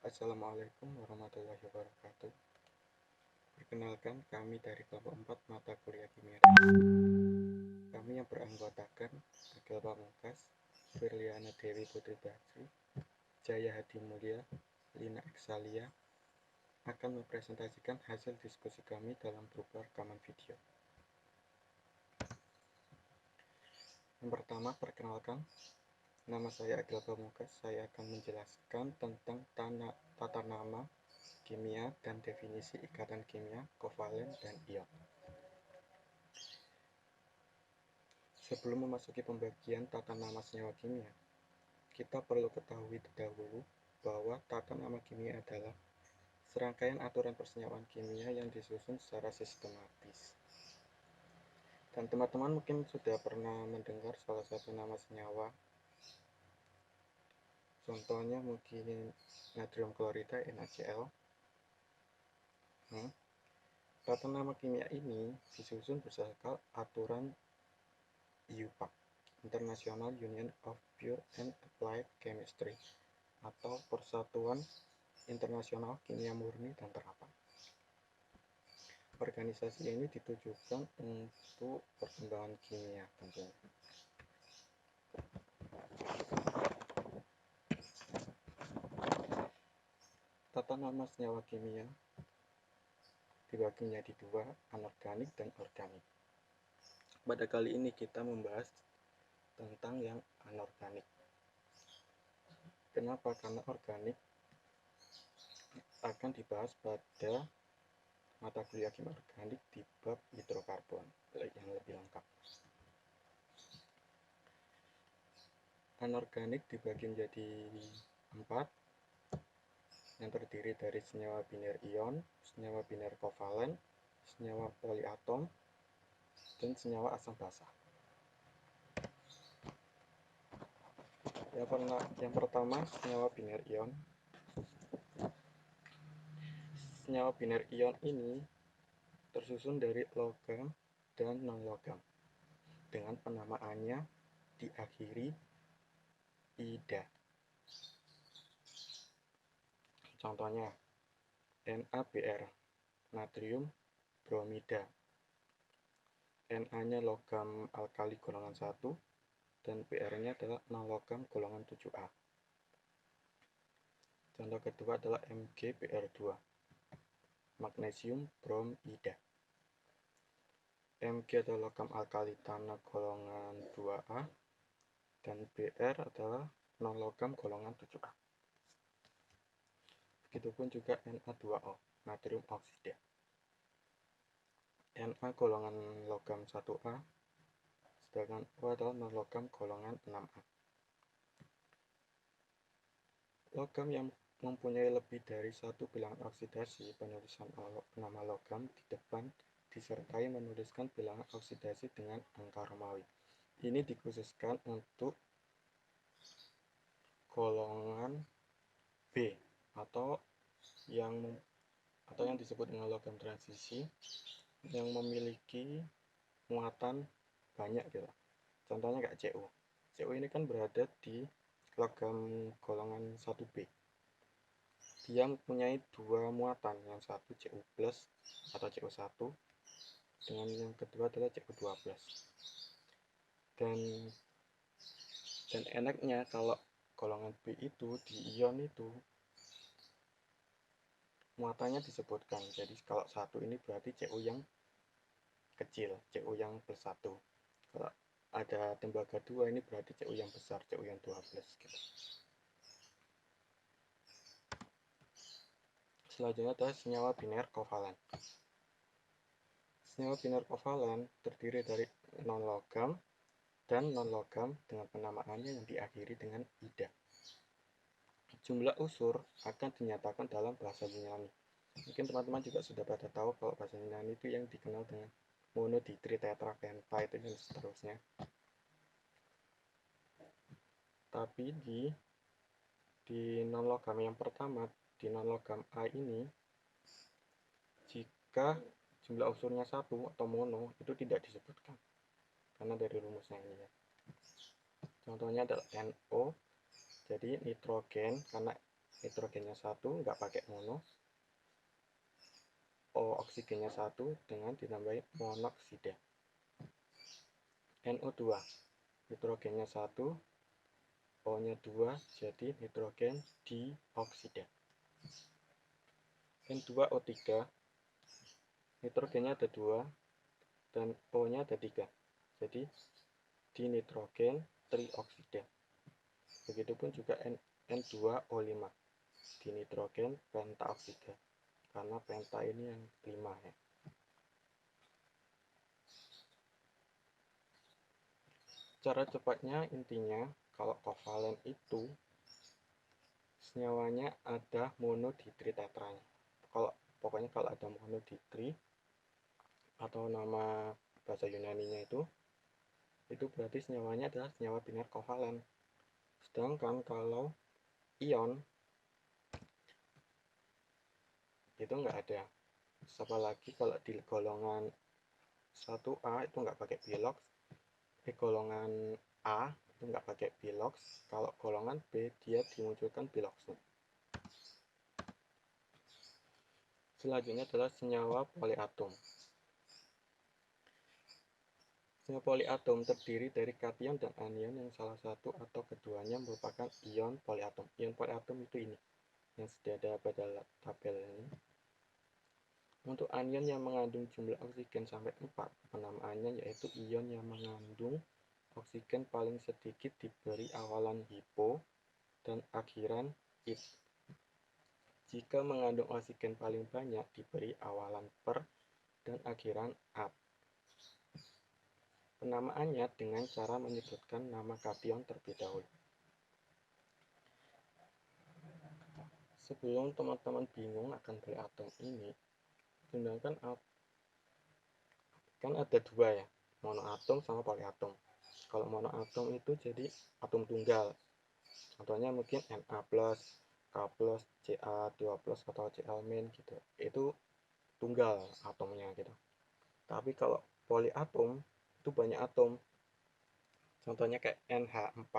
Assalamualaikum warahmatullahi wabarakatuh. Perkenalkan, kami dari kelompok 4 mata kuliah kimia. Kami yang beranggotakan Agil Pamungkas, Firliana Dewi Putri Basri, Jaya Hadi Mulya, Lina Eksalia akan mempresentasikan hasil diskusi kami dalam berupa rekaman video. Yang pertama, perkenalkan, nama saya Agil Pamungkas. Saya akan menjelaskan tentang tata nama kimia dan definisi ikatan kimia, kovalen, dan ion. Sebelum memasuki pembagian tata nama senyawa kimia, kita perlu ketahui terdahulu bahwa tata nama kimia adalah serangkaian aturan persenyawaan kimia yang disusun secara sistematis. Dan teman-teman mungkin sudah pernah mendengar salah satu nama senyawa. Contohnya mungkin natrium klorida NaCl. Tata nama kimia ini disusun berdasarkan aturan IUPAC, International Union of Pure and Applied Chemistry, atau Persatuan Internasional Kimia Murni dan Terapan. Organisasi ini ditujukan untuk perkembangan kimia tentunya. Tata nama senyawa kimia dibagi menjadi dua, anorganik dan organik. Pada kali ini kita membahas tentang yang anorganik. Kenapa? Karena organik akan dibahas pada mata kuliah kimia organik di bab hidrokarbon yang lebih lengkap. Anorganik dibagi menjadi 4, yang terdiri dari senyawa biner ion, senyawa biner kovalen, senyawa poliatom, dan senyawa asam basa. Yang pertama, senyawa biner ion. Senyawa biner ion ini tersusun dari logam dan non-logam dengan penamaannya diakhiri ida. Contohnya NaBr, natrium bromida. Na-nya logam alkali golongan 1 dan Br-nya adalah non-logam golongan 7A. Contoh kedua adalah MgBr2, magnesium bromida. Mg adalah logam alkali tanah golongan 2A dan Br adalah non-logam golongan 7A. Begitupun juga Na2O, natrium oksida. Na golongan logam 1A, sedangkan O adalah non-logam golongan 6A. Logam yang mempunyai lebih dari satu bilangan oksidasi, penulisan nama logam di depan disertai menuliskan bilangan oksidasi dengan angka Romawi. Ini dikhususkan untuk golongan B atau yang disebut dengan logam transisi yang memiliki muatan banyak gitu. Contohnya kayak Cu. Cu ini kan berada di logam golongan 1B. Dia mempunyai dua muatan, yang satu Cu+ atau Cu1 dengan yang kedua adalah Cu2+. Dan enaknya kalau golongan B itu di ion itu muatannya disebutkan. Jadi kalau satu ini berarti Cu yang kecil, Cu yang +1. Kalau ada tembaga 2 ini berarti Cu yang besar, Cu yang 12 gitu. Selanjutnya adalah senyawa biner kovalen. Senyawa biner kovalen terdiri dari non-logam dan non-logam dengan penamaannya yang diakhiri dengan ida. Jumlah unsur akan dinyatakan dalam bahasa Yunani. Mungkin teman-teman juga sudah pada tahu kalau bahasa Yunani itu yang dikenal dengan monoditri, tetrapenta itu dan seterusnya. Tapi di non-logam yang pertama, di non-logam A ini, jika jumlah unsurnya 1 atau mono itu tidak disebutkan karena dari rumusnya ini ya. Contohnya adalah NO, jadi nitrogen karena nitrogennya 1 nggak pakai mono, oksigennya 1 dengan ditambahi monoksida. NO2, nitrogennya 1, O-nya 2, jadi nitrogen dioksida. N2O3, nitrogennya ada 2 dan O-nya ada 3, jadi dinitrogen trioksida. Begitupun juga N2O5, dinitrogen pentaoksida, karena penta ini yang 5 ya. Cara cepatnya intinya kalau kovalen itu senyawanya ada monoditri tetranya. Pokoknya kalau ada monoditri atau nama bahasa Yunaninya itu berarti senyawanya adalah senyawa biner kovalen. Sedangkan kalau ion itu enggak ada. Apalagi kalau di golongan 1A itu enggak pakai bilox, golongan A itu enggak pakai bilox, kalau golongan B dia dimunculkan biloxnya. Selanjutnya adalah senyawa poliatom. Senyawa poliatom terdiri dari kation dan anion yang salah satu atau keduanya merupakan ion poliatom. Ion poliatom itu ini yang sudah ada pada tabel ini. Untuk anion yang mengandung jumlah oksigen sampai 4, penamaannya yaitu ion yang mengandung oksigen paling sedikit diberi awalan hipo dan akhiran it. Jika mengandung oksigen paling banyak diberi awalan per dan akhiran at. Penamaannya dengan cara menyebutkan nama kation terlebih dahulu. Sebelum teman-teman bingung akan poliatom ini, gunakan kan ada 2 ya, monoatom sama poliatom. Kalau monoatom itu jadi atom tunggal. Contohnya mungkin Na+, K+, Ca2+, atau Cl- gitu. Itu tunggal atomnya gitu. Tapi kalau poliatom itu banyak atom. Contohnya kayak NH4.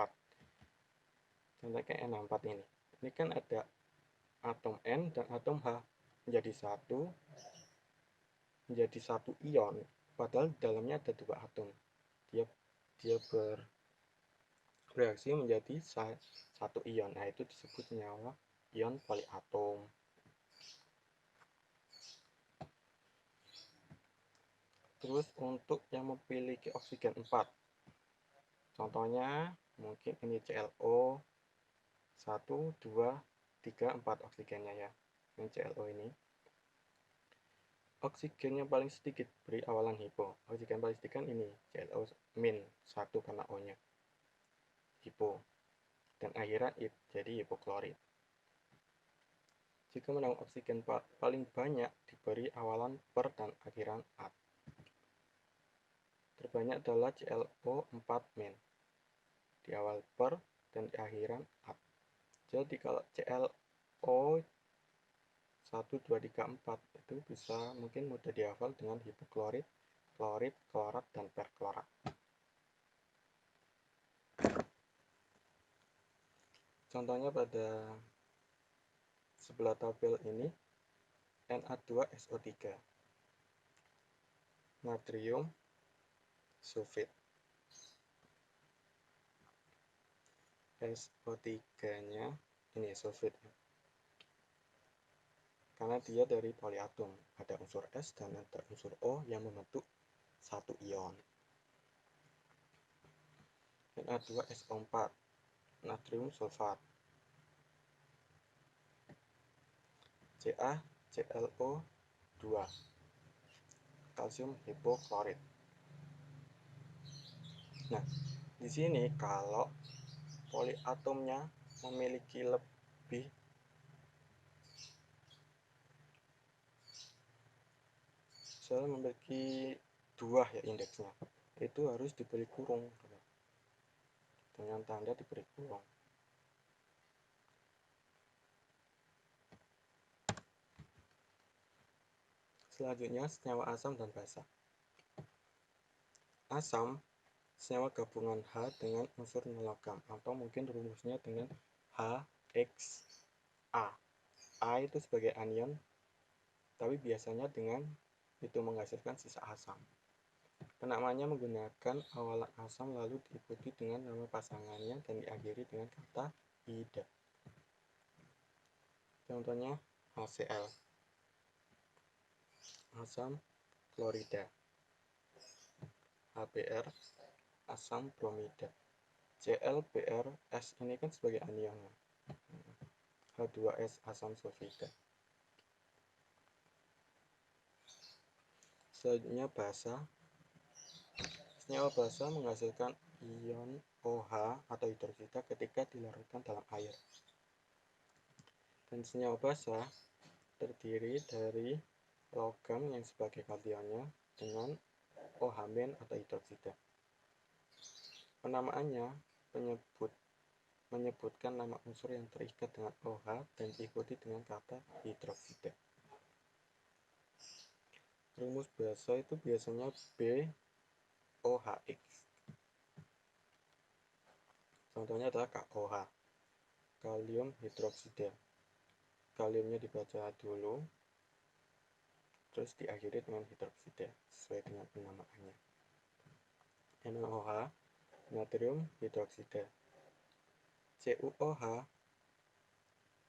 Contohnya kayak NH4 ini. Ini kan ada atom N dan atom H menjadi satu ion, padahal dalamnya ada 2 atom. Dia bereaksi menjadi satu ion. Nah, itu disebut senyawa ion poliatom. Terus untuk yang memiliki oksigen 4, contohnya mungkin ini ClO 1, 2, 3, 4 oksigennya ya. Ini ClO ini. Oksigen yang paling sedikit beri awalan hipo. Oksigen paling sedikit kan ini ClO-1 karena O-nya hipo. Dan akhiran it, jadi hipoklorit. Jika mengandung oksigen paling banyak diberi awalan per dan akhiran at. Terbanyak adalah ClO4-, di awal per dan di akhiran at. Jadi kalau ClO 1, 2, 3, 4 itu bisa mungkin mudah dihafal dengan hipoklorit, klorit, klorat, dan perklorat. Contohnya pada sebelah tabel ini Na2SO3, natrium sulfit. SO3-nya ini sulfit, karena dia dari poliatom, ada unsur S dan ada unsur O yang membentuk satu ion. Na2SO4, natrium sulfat. CaClO2, kalsium hipoklorit. Nah, di sini kalau poliatomnya memiliki lebih memiliki 2 ya indeksnya, itu harus diberi kurung dengan tanda diberi kurung. Selanjutnya senyawa asam dan basa. Asam senyawa gabungan H dengan unsur non logam, atau mungkin rumusnya dengan HXA. A. A itu sebagai anion, tapi biasanya dengan itu menghasilkan sisa asam. Penamaannya menggunakan awalan asam lalu diikuti dengan nama pasangannya dan diakhiri dengan kata ida. Contohnya HCl, asam klorida. HBr, asam bromida. ClBrS ini kan sebagai anion. H2S, asam sulfida. Selanjutnya basa. Senyawa basa menghasilkan ion OH atau hidroksida ketika dilarutkan dalam air. Dan senyawa basa terdiri dari logam yang sebagai kationnya dengan OH- atau hidroksida. Penamaannya menyebutkan nama unsur yang terikat dengan OH dan diikuti dengan kata hidroksida. Rumus basa itu biasanya BOHX. Contohnya adalah KOH, kalium hidroksida. Kaliumnya dibaca dulu, terus diakhiri dengan hidroksida sesuai dengan penamaannya. NaOH, natrium hidroksida. CuOH,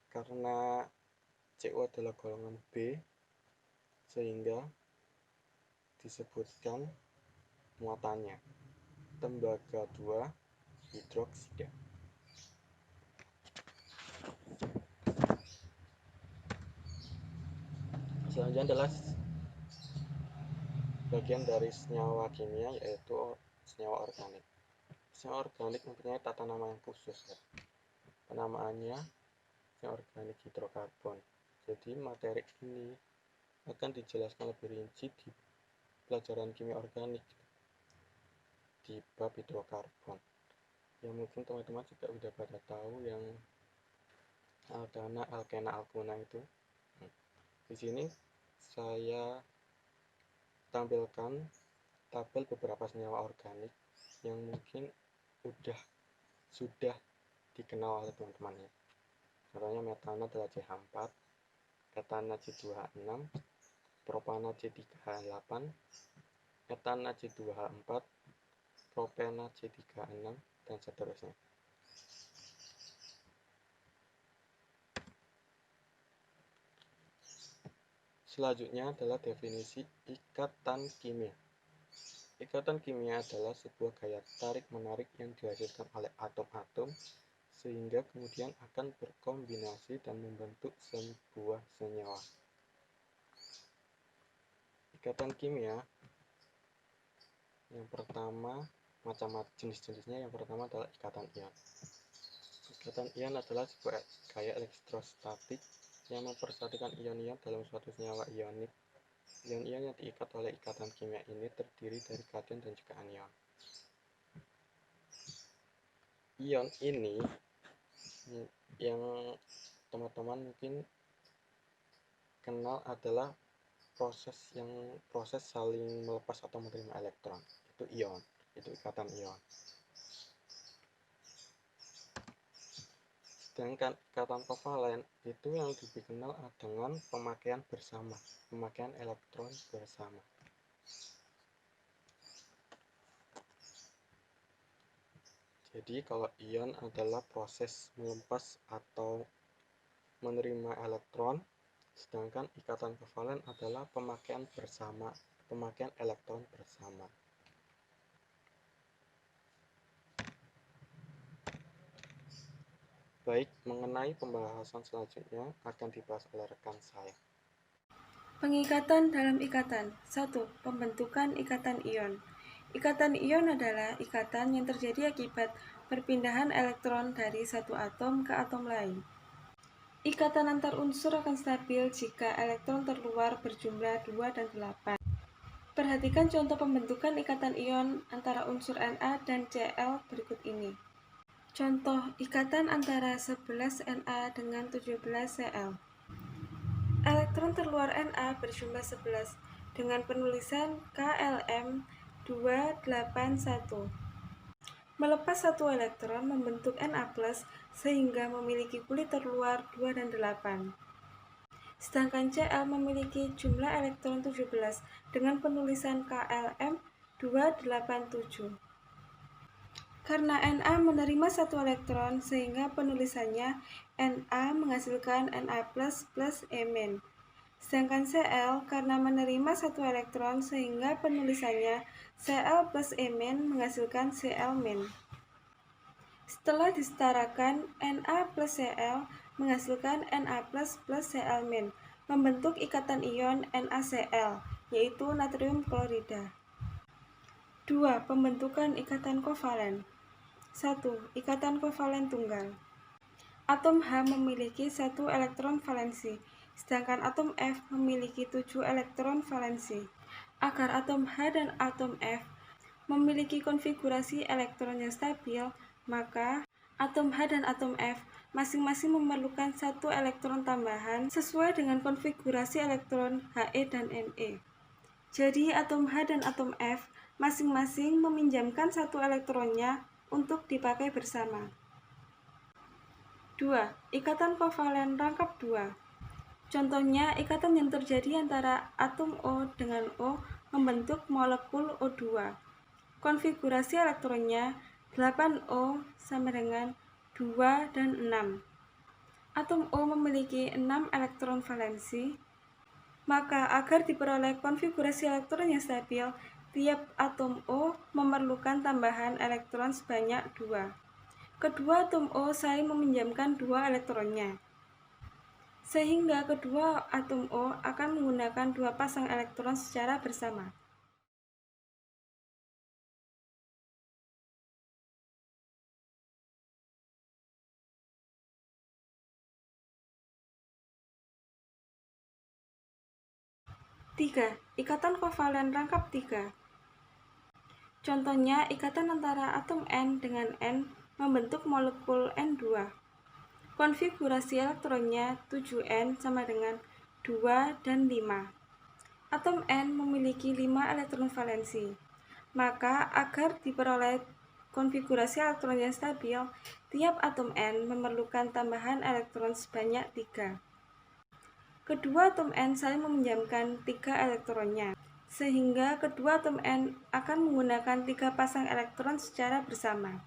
karena Cu adalah golongan B, sehingga disebutkan muatannya tembaga 2 hidroksida. Selanjutnya adalah bagian dari senyawa kimia, yaitu senyawa organik. Senyawa organik mempunyai tata nama yang khusus, ya. Penamaannya senyawa organik hidrokarbon. Jadi materi ini akan dijelaskan lebih rinci di pelajaran kimia organik di bab hidrokarbon. Ya mungkin teman-teman juga sudah pada tahu yang aldana, alkena, alkuna itu. Di sini saya tampilkan tabel beberapa senyawa organik yang mungkin sudah dikenal oleh teman-teman ya. Contohnya metana adalah CH4, etana C2H6, propana C3H8, etana C2H4, propena C3H6, dan seterusnya. Selanjutnya adalah definisi ikatan kimia. Ikatan kimia adalah sebuah gaya tarik-menarik yang dihasilkan oleh atom-atom sehingga kemudian akan berkombinasi dan membentuk sebuah senyawa. Ikatan kimia yang pertama, macam-macam jenis-jenisnya. Yang pertama adalah ikatan ion. Ikatan ion adalah sebuah gaya elektrostatik yang mempersatukan ion-ion dalam suatu senyawa ionik. Ion-ion yang diikat oleh ikatan kimia ini terdiri dari kation dan juga anion. Ion ini yang teman-teman mungkin kenal adalah proses saling melepas atau menerima elektron. Itu ion, itu ikatan ion. Sedangkan ikatan kovalen itu yang dikenal dengan pemakaian bersama, pemakaian elektron bersama. Jadi kalau ion adalah proses melepas atau menerima elektron, sedangkan ikatan kovalen adalah pemakaian bersama, pemakaian elektron bersama. Baik, mengenai pembahasan selanjutnya akan dibahas oleh rekan saya. Pengikatan dalam ikatan. 1. Pembentukan ikatan ion. Ikatan ion adalah ikatan yang terjadi akibat perpindahan elektron dari satu atom ke atom lain. Ikatan antar unsur akan stabil jika elektron terluar berjumlah 2 dan 8. Perhatikan contoh pembentukan ikatan ion antara unsur Na dan Cl berikut ini. Contoh ikatan antara 11 Na dengan 17 Cl. Elektron terluar Na berjumlah 11 dengan penulisan KLM 281. Melepas satu elektron membentuk Na+, sehingga memiliki kulit terluar 2 dan 8. Sedangkan Cl memiliki jumlah elektron 17 dengan penulisan KLM 287. Karena Na menerima satu elektron, sehingga penulisannya Na menghasilkan Na++ E-. Sedangkan Cl karena menerima satu elektron, sehingga penulisannya Cl plus E- menghasilkan Cl-. Setelah disetarakan, Na plus Cl menghasilkan Na plus Cl-, membentuk ikatan ion NaCl, yaitu natrium klorida. 2. Pembentukan ikatan kovalen. 1. Ikatan kovalen tunggal. Atom H memiliki 1 elektron valensi, sedangkan atom F memiliki 7 elektron valensi. Agar atom H dan atom F memiliki konfigurasi elektron yang stabil, maka atom H dan atom F masing-masing memerlukan 1 elektron tambahan sesuai dengan konfigurasi elektron He dan Ne. Jadi atom H dan atom F masing-masing meminjamkan 1 elektronnya untuk dipakai bersama. 2. Ikatan kovalen rangkap 2. Contohnya, ikatan yang terjadi antara atom O dengan O membentuk molekul O2. Konfigurasi elektronnya 8O sama dengan 2 dan 6. Atom O memiliki 6 elektron valensi, maka agar diperoleh konfigurasi elektron yang stabil, tiap atom O memerlukan tambahan elektron sebanyak 2. Kedua atom O saling meminjamkan 2 elektronnya, sehingga kedua atom O akan menggunakan 2 pasang elektron secara bersama. Tiga, ikatan kovalen rangkap 3. Contohnya, ikatan antara atom N dengan N membentuk molekul N2. Konfigurasi elektronnya 7N sama dengan 2 dan 5. Atom N memiliki 5 elektron valensi. Maka agar diperoleh konfigurasi elektron yang stabil, tiap atom N memerlukan tambahan elektron sebanyak 3. Kedua atom N saling meminjamkan 3 elektronnya, sehingga kedua atom N akan menggunakan 3 pasang elektron secara bersama.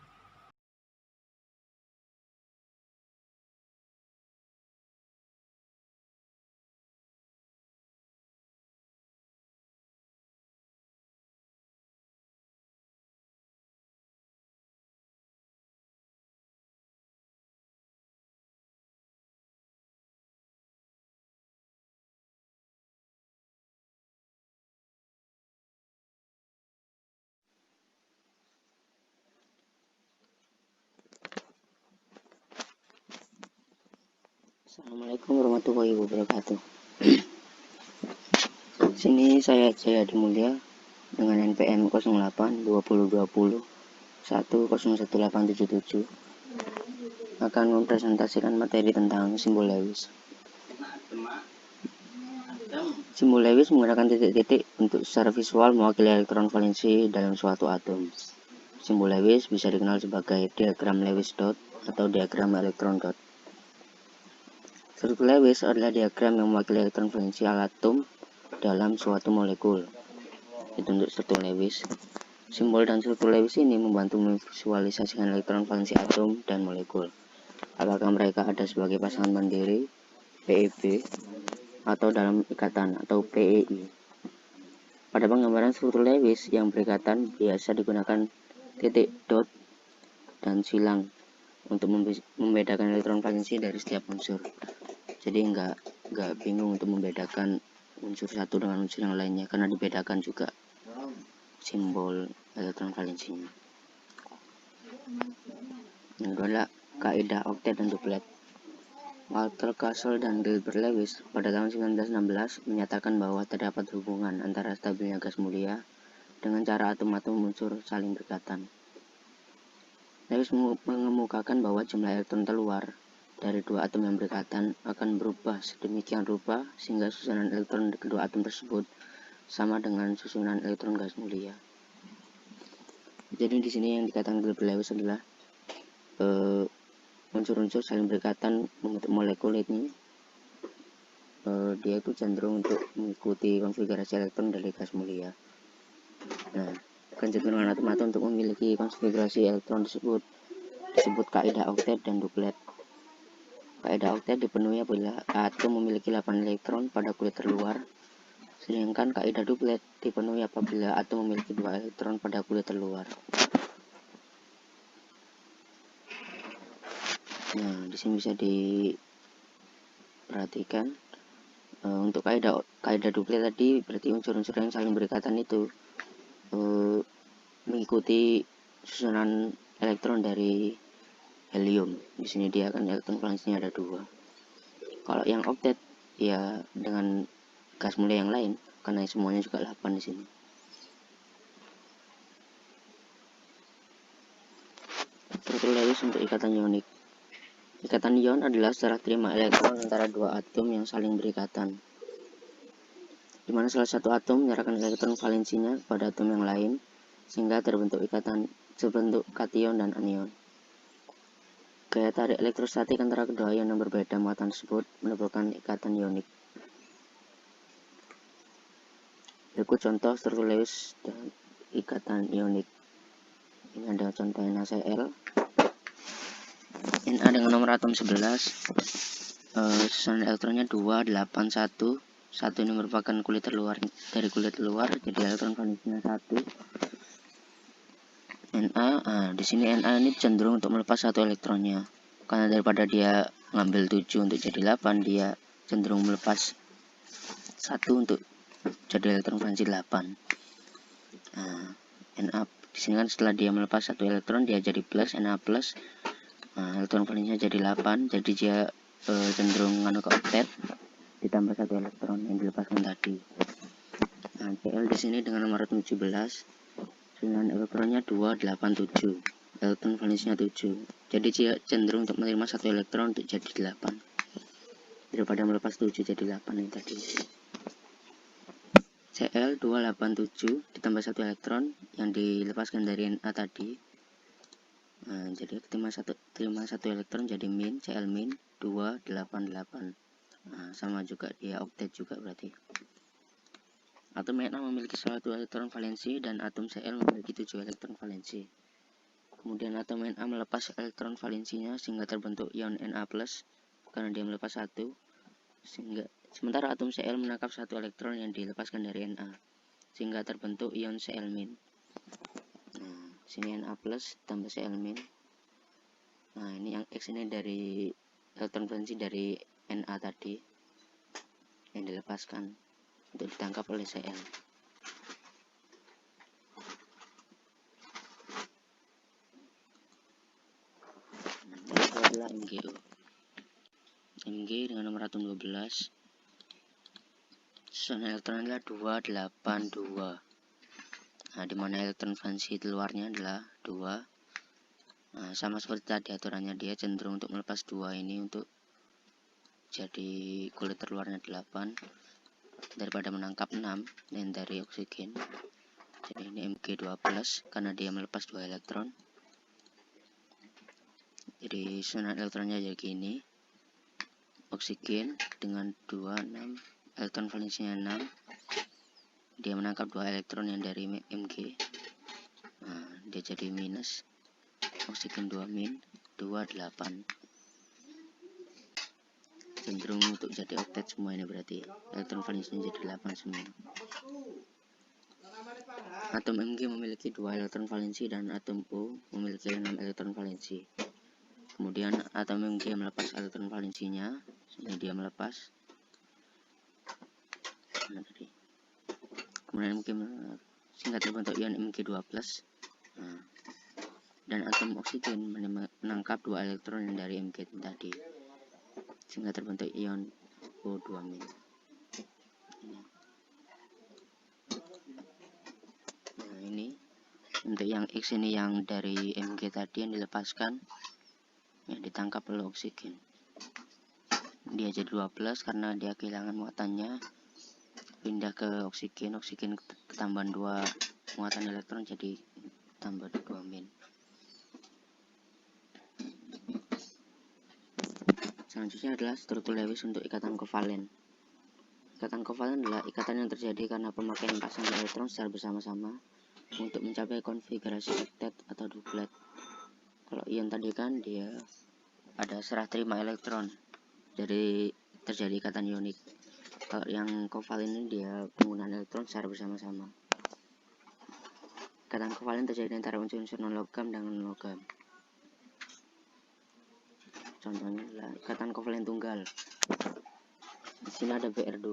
Assalamualaikum warahmatullahi wabarakatuh. Sini saya Jayadi Mulya dengan NPM 08 2020 101877 akan mempresentasikan materi tentang simbol Lewis. Simbol Lewis menggunakan titik-titik untuk secara visual mewakili elektron valensi dalam suatu atom. Simbol Lewis bisa dikenal sebagai diagram Lewis dot atau diagram elektron dot. Struktur Lewis adalah diagram yang mewakili elektron valensi atom dalam suatu molekul. Itu untuk struktur Lewis. Simbol dan struktur Lewis ini membantu memvisualisasikan elektron valensi atom dan molekul. Apakah mereka ada sebagai pasangan mandiri, PEB, atau dalam ikatan, atau PEI. Pada penggambaran struktur Lewis yang berikatan biasa digunakan titik dot dan silang untuk membedakan elektron valensi dari setiap unsur. Jadi nggak bingung untuk membedakan unsur satu dengan unsur yang lainnya, karena dibedakan juga simbol elektron valensinya. Yang kedua adalah kaidah oktet dan duplet. Walter Castle dan Gilbert Lewis pada tahun 1916 menyatakan bahwa terdapat hubungan antara stabilnya gas mulia dengan cara atom-atom unsur saling berikatan. Lewis mengemukakan bahwa jumlah elektron terluar dari dua atom yang berikatan akan berubah sedemikian rupa sehingga susunan elektron di kedua atom tersebut sama dengan susunan elektron gas mulia. Jadi di sini yang dikatakan Lewis adalah unsur-unsur saling berikatan membentuk molekul ini dia itu cenderung untuk mengikuti konfigurasi elektron dari gas mulia. Nah, kecenderungan atom-atom untuk memiliki konfigurasi elektron disebut kaidah oktet dan duplet. Kaidah oktet dipenuhi apabila atom memiliki 8 elektron pada kulit terluar, sedangkan kaidah duplet dipenuhi apabila atom memiliki 2 elektron pada kulit terluar. Nah, di sini bisa diperhatikan untuk kaidah duplet tadi berarti unsur-unsur yang saling berikatan itu mengikuti susunan elektron dari helium. Di sini dia kan elektron valensinya ada 2. Kalau yang oktet ya dengan gas mulia yang lain karena semuanya juga 8 di sini. Struktur Lewis untuk ikatan ionik. Ikatan ion adalah serah terima elektron antara 2 atom yang saling berikatan, di mana salah satu atom menyerahkan elektron valensinya kepada atom yang lain sehingga terbentuk kation dan anion. Gaya tarik elektrostatik antara kedua ion yang berbeda muatan tersebut menyebabkan ikatan ionik. Berikut contoh struktur Lewis dan ikatan ionik. Ini ada contoh NaCl. Na dengan nomor atom 11, susunan elektronnya 2, 8, 1. 1 ini merupakan kulit terluar dari kulit luar, jadi elektron valensinya 1. Na, di sini Na ini cenderung untuk melepas 1 elektronnya. Karena daripada dia ngambil 7 untuk jadi 8, dia cenderung melepas 1 untuk jadi elektron valensi 8. Na di sini kan setelah dia melepas 1 elektron dia jadi plus, Na plus. Elektron valensinya jadi 8, jadi dia cenderung ke oktet ditambah 1 elektron yang dilepaskan tadi. Nah, Cl di sini dengan nomor 17, susunan elektronnya 2, 8, 7. Elektron valensinya 7. Jadi dia cenderung untuk menerima 1 elektron untuk jadi 8 daripada melepas 7 jadi 8 ini tadi. Cl 287 ditambah 1 elektron yang dilepaskan dari Na tadi. Nah, jadi terima 1 elektron jadi min, Cl min 288. Nah, sama juga dia oktet juga berarti. Atom Na memiliki 1 elektron valensi dan atom Cl memiliki 7 elektron valensi. Kemudian atom Na melepas elektron valensinya sehingga terbentuk ion Na+ karena dia melepas 1. Sementara atom Cl menangkap 1 elektron yang dilepaskan dari Na sehingga terbentuk ion Cl-. Nah, sini Na+ tambah Cl-. Nah, ini yang X ini dari elektron valensi dari Na tadi yang dilepaskan untuk ditangkap oleh Cl. Itu adalah MgO. Mg dengan nomor atom 12. Susunan elektron adalah 282. Nah, dimana elektron valensi luarnya adalah 2. Nah, sama seperti tadi aturannya dia cenderung untuk melepas 2 ini untuk jadi kulit terluarnya 8 daripada menangkap 6 dan dari oksigen. Jadi ini Mg2+ karena dia melepas 2 elektron. Jadi susunan elektronnya jadi gini. Oksigen dengan 26, elektron valensinya 6. Dia menangkap 2 elektron yang dari Mg. Nah, dia jadi minus. Oksigen 2 min, 2, 8. Cenderung untuk jadi oktet semua ini berarti. Elektron valensinya jadi 8 semua. Atom Mg memiliki 2 elektron valensi dan atom O memiliki 6 elektron valensi. Kemudian atom Mg melepas elektron valensinya. Ini dia melepas. Nah, tadi. Kemudian Mg sehingga terbentuk ion Mg2+. Nah, dan atom oksigen menangkap 2 elektron yang dari Mg tadi sehingga terbentuk ion O2-. Nah, ini untuk yang X ini yang dari Mg tadi yang dilepaskan yang ditangkap oleh oksigen. Dia jadi 12 karena dia kehilangan muatannya, pindah ke oksigen ketambahan 2 muatan elektron jadi tambah 2 min. Selanjutnya adalah struktur Lewis untuk ikatan kovalen. Ikatan kovalen adalah ikatan yang terjadi karena pemakaian pasangan elektron secara bersama-sama untuk mencapai konfigurasi oktet atau duplet. Kalau ion tadi kan dia ada serah terima elektron, jadi terjadi ikatan ionik. Kalau yang kovalen ini dia penggunaan elektron secara bersama-sama. Ikatan kovalen terjadi antara unsur-unsur non-logam dengan logam. Contohnya adalah ikatan kovalen tunggal. Di sini ada Br2,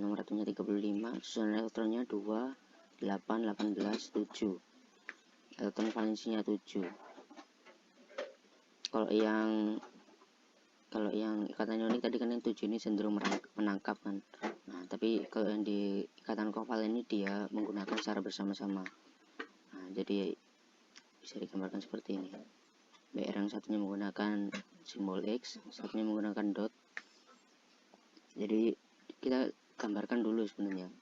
nomor atomnya 35, susunan elektronnya 2, 8, 18, 7. Elektron valensinya 7. Kalau yang ikatan ionik tadi kan yang 7 ini cenderung menangkap kan. Nah, tapi kalau yang di ikatan kovalen ini dia menggunakan secara bersama-sama. Nah, jadi bisa digambarkan seperti ini. Br yang satunya menggunakan simbol X, satunya menggunakan dot. Jadi kita gambarkan dulu sebenarnya.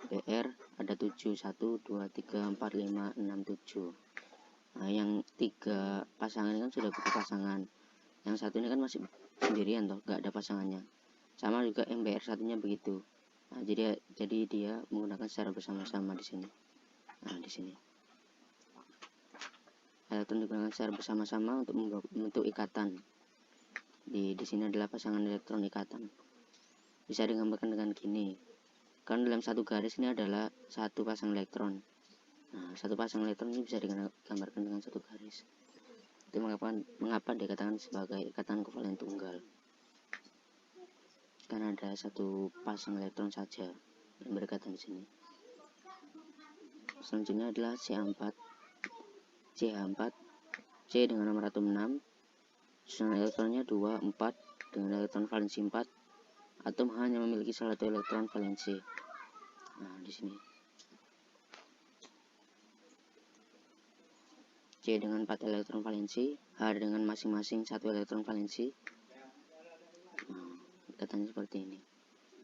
Br ada 7, 1, 2, 3, 4, 5, 6, 7. Nah, yang 3 pasangan ini kan sudah berpasangan. Yang satu ini kan masih sendirian toh, gak ada pasangannya. Sama juga yang BR satunya begitu. Nah, jadi dia menggunakan secara bersama-sama di sini. Nah, di sini. Elektron digunakan secara bersama-sama untuk membentuk ikatan. Di sini adalah pasangan elektron ikatan. Bisa digambarkan dengan gini. Kan dalam satu garis ini adalah satu pasang elektron. Nah, satu pasang elektron ini bisa digambarkan dengan satu garis. Itu mengapa dikatakan sebagai ikatan kovalen tunggal. Karena ada satu pasang elektron saja yang berikatan di sini. Selanjutnya adalah CH4. C dengan nomor atom 6. Susunan elektronnya 2, 4 dengan elektron valensi 4. Atom hanya memiliki salah satu elektron valensi. Nah, di sini. C dengan 4 elektron valensi, H dengan masing-masing 1 elektron valensi. Nah, ikatan seperti ini.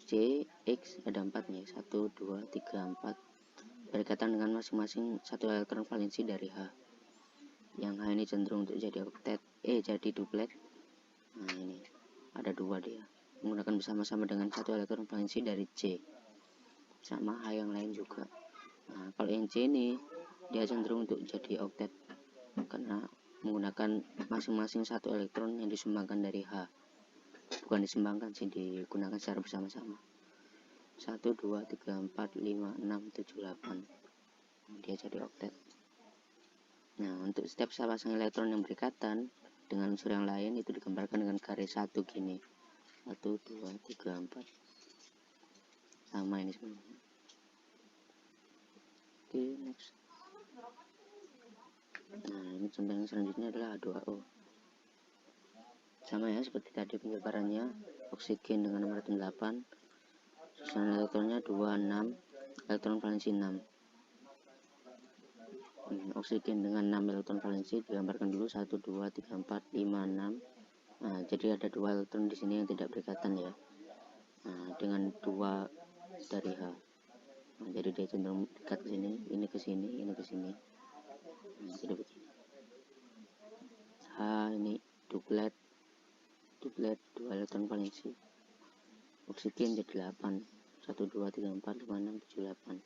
C, X ada 4 nih, 1, 2, 3, 4. Berikatan dengan masing-masing 1 elektron valensi dari H. Yang H ini cenderung untuk jadi oktet, jadi duplet. Nah, ini ada 2 dia. Menggunakan bersama-sama dengan 1 elektron valensi dari C. Sama H yang lain juga. Nah, kalau yang C ini dia cenderung untuk jadi oktet karena menggunakan masing-masing 1 elektron yang disumbangkan dari H. Bukan disumbangkan sih, digunakan secara bersama-sama. 1, 2, 3, 4, 5, 6, 7, 8. Dia jadi oktet. Nah, untuk setiap pasang elektron yang berikatan dengan unsur yang lain itu digambarkan dengan garis 1 gini. 1, 2, 3, 4. Sama ini sebenarnya. Oke, next. Nah, ini contoh yang selanjutnya adalah H2O. Sama ya seperti tadi penjabarannya. Oksigen dengan nomor atom 8. Susunan elektronnya 2, 6. Elektron valensi 6. Oksigen dengan 6 elektron valensi digambarkan dulu 1, 2, 3, 4, 5, 6. Nah, jadi ada 2 elektron di sini yang tidak berikatan ya. Nah, dengan 2 dari H. Nah, jadi dia cenderung dekat ke sini, ini ke sini, ini ke sini. Nah, jadi begini. H ini duplet 2 elektron valensi. Oksigen jadi 8. 1, 2, 3, 4, 5, 6, 7, 8.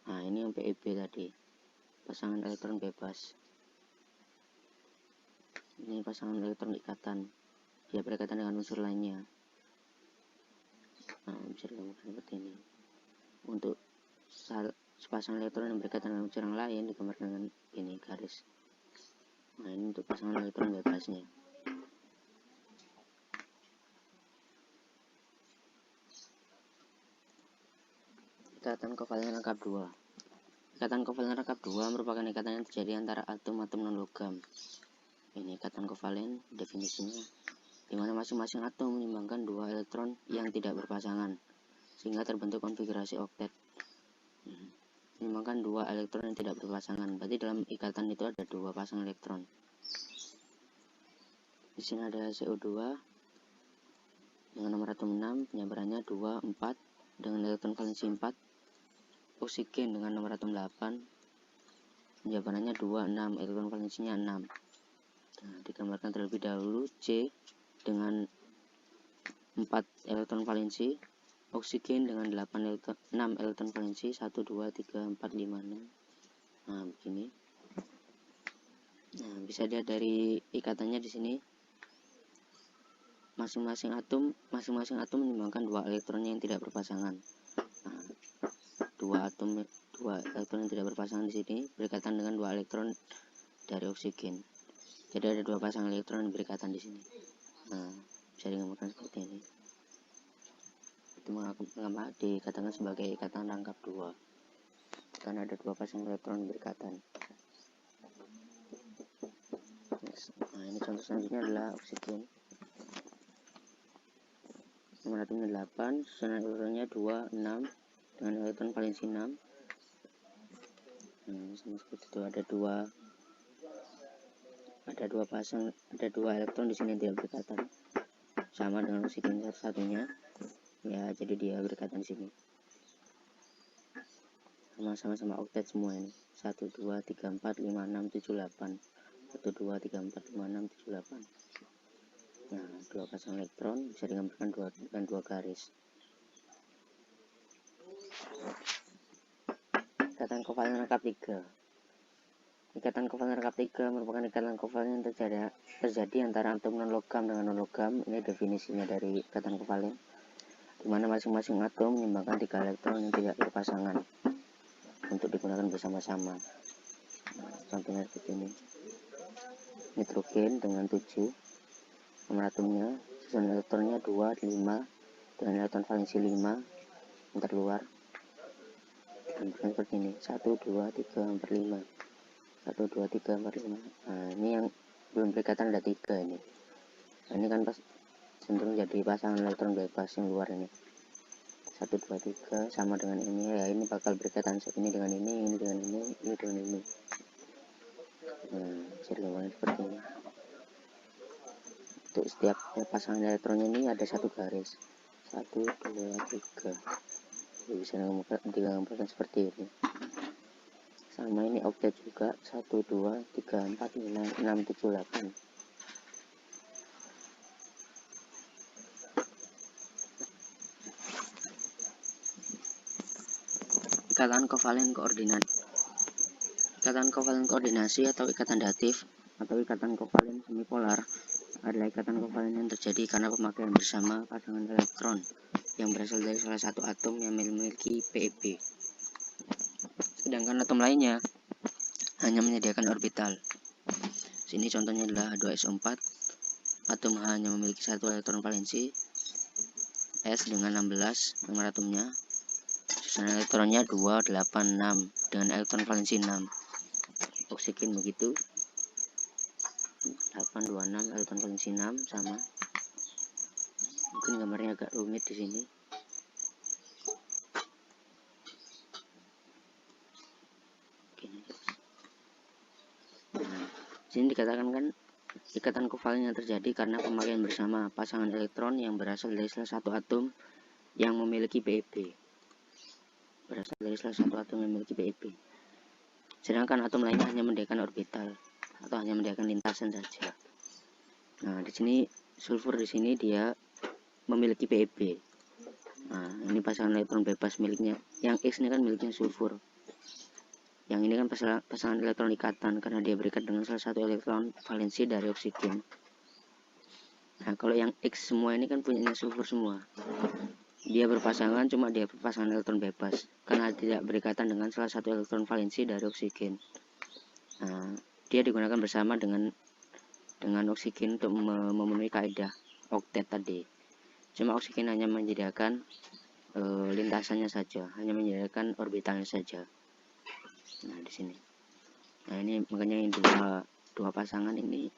Nah, ini yang PEB tadi. Pasangan elektron bebas. Ini pasangan elektron ikatan. Dia berikatan dengan unsur lainnya. Nah, bisa digambarkan seperti ini. Untuk sepasang elektron yang berkaitan dengan unsur yang lain digambarkan dengan ini garis. Nah, ini untuk pasangan elektron bebasnya. Ikatan kovalen rangkap 2. Ikatan kovalen rangkap 2 merupakan ikatan yang terjadi antara atom-atom non-logam. Ini ikatan kovalen definisinya, di mana masing-masing atom menyumbangkan 2 elektron yang tidak berpasangan, sehingga terbentuk konfigurasi oktet. Menyumbangkan 2 elektron yang tidak berpasangan, berarti dalam ikatan itu ada 2 pasang elektron. Di sini ada CO2 dengan nomor atom 6, penyabarannya 2, 4 dengan elektron valensi 4. Oksigen dengan nomor atom 8, Jawabannya 2, 6, elektron valensinya 6. Nah, digambarkan terlebih dahulu C dengan 4 elektron valensi, oksigen dengan 6 elektron valensi, 1, 2, 3, 4, 5, 6. Nah, begini. Nah, bisa dilihat dari ikatannya di sini. Masing-masing atom menyumbangkan 2 elektronnya yang tidak berpasangan. Nah, 2 elektron yang tidak berpasangan di sini berikatan dengan 2 elektron dari oksigen. Jadi ada 2 pasang elektron yang berikatan di sini. Nah, bisa digambarkan seperti ini. Itu mengapa dikatakan sebagai ikatan rangkap 2, karena ada 2 pasang elektron berikatan. Nah, ini contoh selanjutnya adalah oksigen. Nomor atomnya 8, susunan elektronnya 2, 6 dengan elektron valensi 6. Nah, sama seperti itu, ada dua elektron di sini yang tidak berikatan, sama dengan oksigen satunya. Ya, jadi dia berikatan di sini. Sama-sama oktet semua ini. 1, 2, 3, 4, 5, 6, 7, 8. 1, 2, 3, 4, 5, 6, 7, 8. Nah, 2 pasang elektron bisa digambarkan dengan 2 garis. Ikatan kovalen rangkap 3. Ikatan kovalen rangkap 3 merupakan ikatan kovalen yang terjadi antara atom non-logam dengan non-logam. Ini definisinya dari ikatan kovalen, di mana masing-masing atom menyumbangkan 3 elektron yang tidak berpasangan untuk digunakan bersama-sama. Nah, contohnya seperti ini. Nitrogen dengan 7, nomor atomnya, susunan elektronnya 2, 5 dengan elektron valensi 5 yang terluar. Seperti ini, 1, 2, 3, 4, 5. 1, 2, 3, 4, 5. Nah, ini yang belum berikatan ada 3 ini. Nah, ini kan cenderung jadi pasangan elektron bebas yang luar ini. 1, 2, 3 sama dengan ini. Ya, ini bakal berikatan ini dengan ini dengan ini dengan ini. Nah, bisa digambarkan seperti ini. Untuk setiap pasangan elektronnya ini ada 1 garis. 1, 2, 3. Jadi bisa digambarkan seperti ini. Sama ini oktet juga. 1, 2, 3, 4, 5, 6, 7, 8. Ikatan kovalen koordinat. Ikatan kovalen koordinasi atau ikatan datif atau ikatan kovalen semipolar adalah ikatan kovalen yang terjadi karena pemakaian bersama pasangan elektron yang berasal dari salah satu atom yang memiliki PEB. Sedangkan atom lainnya hanya menyediakan orbital. Sini contohnya adalah H2SO4. Atom H hanya memiliki 1 elektron valensi. S dengan 16 nomor atomnya. Susunan elektronnya 2, 8, 6 dengan elektron valensi 6. Oksigen begitu. 8, 2, 6 elektron valensi 6 sama. Mungkin gambarnya agak rumit di sini. Sini dikatakan kan ikatan kovalen yang terjadi karena pemakaian bersama pasangan elektron yang berasal dari salah satu atom yang memiliki PEB. Sedangkan atom lainnya hanya menyediakan orbital atau hanya menyediakan lintasan saja. Nah, di sini sulfur di sini dia memiliki PEB. Nah, ini pasangan elektron bebas miliknya. Yang X ini kan miliknya sulfur. Yang ini kan pasangan elektron ikatan karena dia berikat dengan salah satu elektron valensi dari oksigen. Nah, kalau yang X semua ini kan punyanya sulfur semua. Dia berpasangan, cuma dia berpasangan elektron bebas karena tidak berikatan dengan salah satu elektron valensi dari oksigen. Nah, dia digunakan bersama dengan oksigen untuk memenuhi kaidah oktet tadi. Cuma oksigen hanya menyediakan lintasannya saja, hanya menyediakan orbitalnya saja. Nah, di sini. Nah, ini makanya yang dua pasangan ini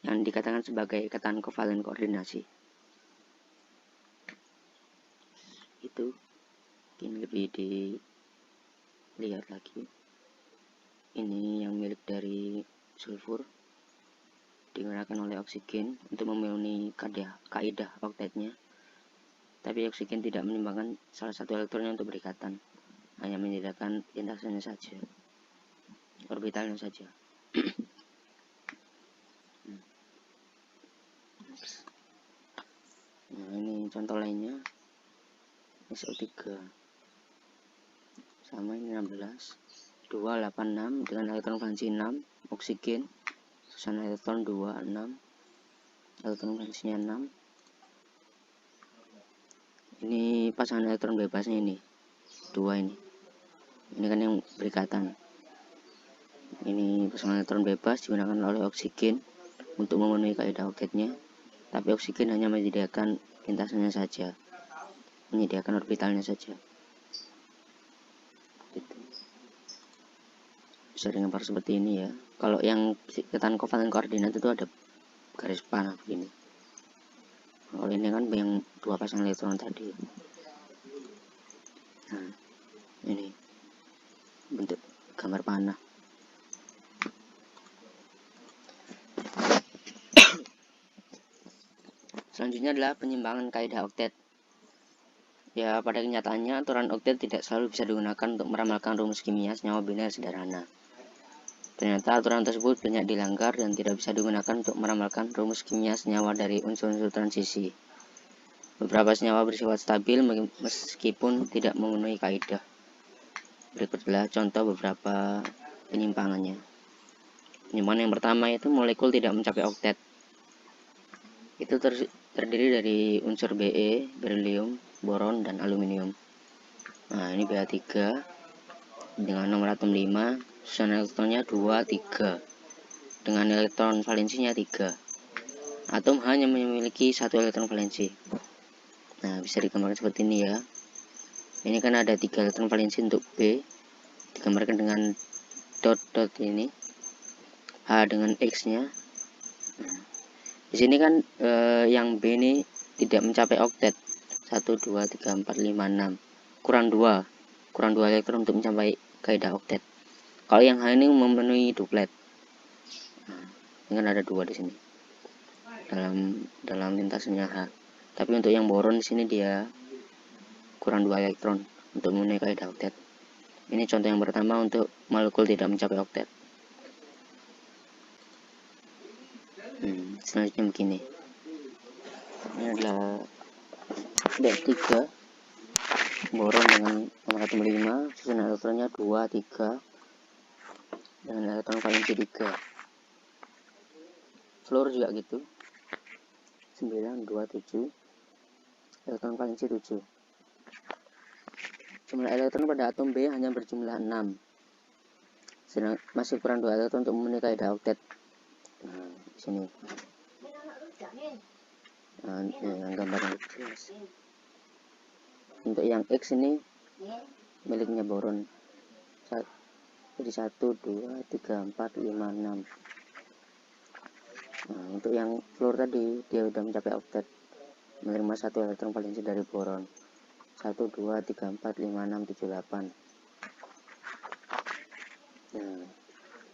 yang dikatakan sebagai ikatan kovalen koordinasi. Itu mungkin lebih dilihat lagi. Ini yang milik dari sulfur digunakan oleh oksigen untuk memenuhi kaidah oktetnya. Tapi oksigen tidak menyumbangkan salah satu elektronnya untuk berikatan, hanya menyediakan lintasannya saja. orbitalnya saja. Nah, ini contoh lainnya. SO3 sama ini 16 286 dengan elektron valensi 6, oksigen susunan elektron 2 6, elektron valensinya 6. Ini pasangan elektron bebasnya ini 2 ini kan yang berikatan. Ini pasangan elektron bebas digunakan oleh oksigen untuk memenuhi kaidah oktetnya, tapi oksigen hanya menyediakan lintasannya saja, menyediakan orbitalnya saja. Gitu. Bisa digambar seperti ini ya. Kalau yang ikatan kovalen koordinat itu ada garis panah begini. Kalau ini kan yang 2 pasang elektron tadi. Nah, ini bentuk gambar panah. Selanjutnya adalah penyimbangan kaidah oktet. Ya, pada kenyataannya aturan oktet tidak selalu bisa digunakan untuk meramalkan rumus kimia senyawa biner sederhana. Ternyata aturan tersebut banyak dilanggar dan tidak bisa digunakan untuk meramalkan rumus kimia senyawa dari unsur-unsur transisi. Beberapa senyawa bersifat stabil meskipun tidak memenuhi kaidah. Berikutlah contoh beberapa penyimpangannya. Penyimpangan yang pertama yaitu molekul tidak mencapai oktet. Itu terdiri dari unsur Be, berilium, boron, dan aluminium. Nah, ini Ba3 dengan nomor atom 5, susunan elektronnya 2, 3 dengan elektron valensinya 3. Atom hanya memiliki 1 elektron valensi. Nah, bisa digambarkan seperti ini ya. Ini kan ada 3 elektron valensi untuk B, digambarkan dengan dot ini, H dengan X-nya. Nah, di sini kan yang B ini tidak mencapai oktet. 1, 2, 3, 4, 5, 6. Kurang 2 elektron untuk mencapai kaidah oktet. Kalau yang H ini memenuhi duplet. Nah, ini kan ada 2 di sini. Dalam lintasannya H. Tapi untuk yang boron di sini dia kurang 2 elektron untuk memenuhi kaidah oktet. Ini contoh yang pertama untuk molekul tidak mencapai oktet. Selanjutnya begini. Ini adalah B3 boron dengan nomor atom 5, susunan elektronnya 2, 3 dengan elektron valensi 3. Fluor juga gitu. 9, 2, 7 elektron valensi 7. Jumlah elektron pada atom B hanya berjumlah 6. Sedang masih kurang 2 elektron untuk memenuhi kaidah oktet. Nah, di sini. Nah, yang gambarnya jelas. Untuk yang X ini miliknya boron. Jadi 1, 2, 3, 4, 5, 6. Nah, untuk yang fluor tadi dia sudah mencapai oktet, menerima 1 elektron valensi dari boron. 1, 2, 3, 4, 5, 6, 7, 8. Nah,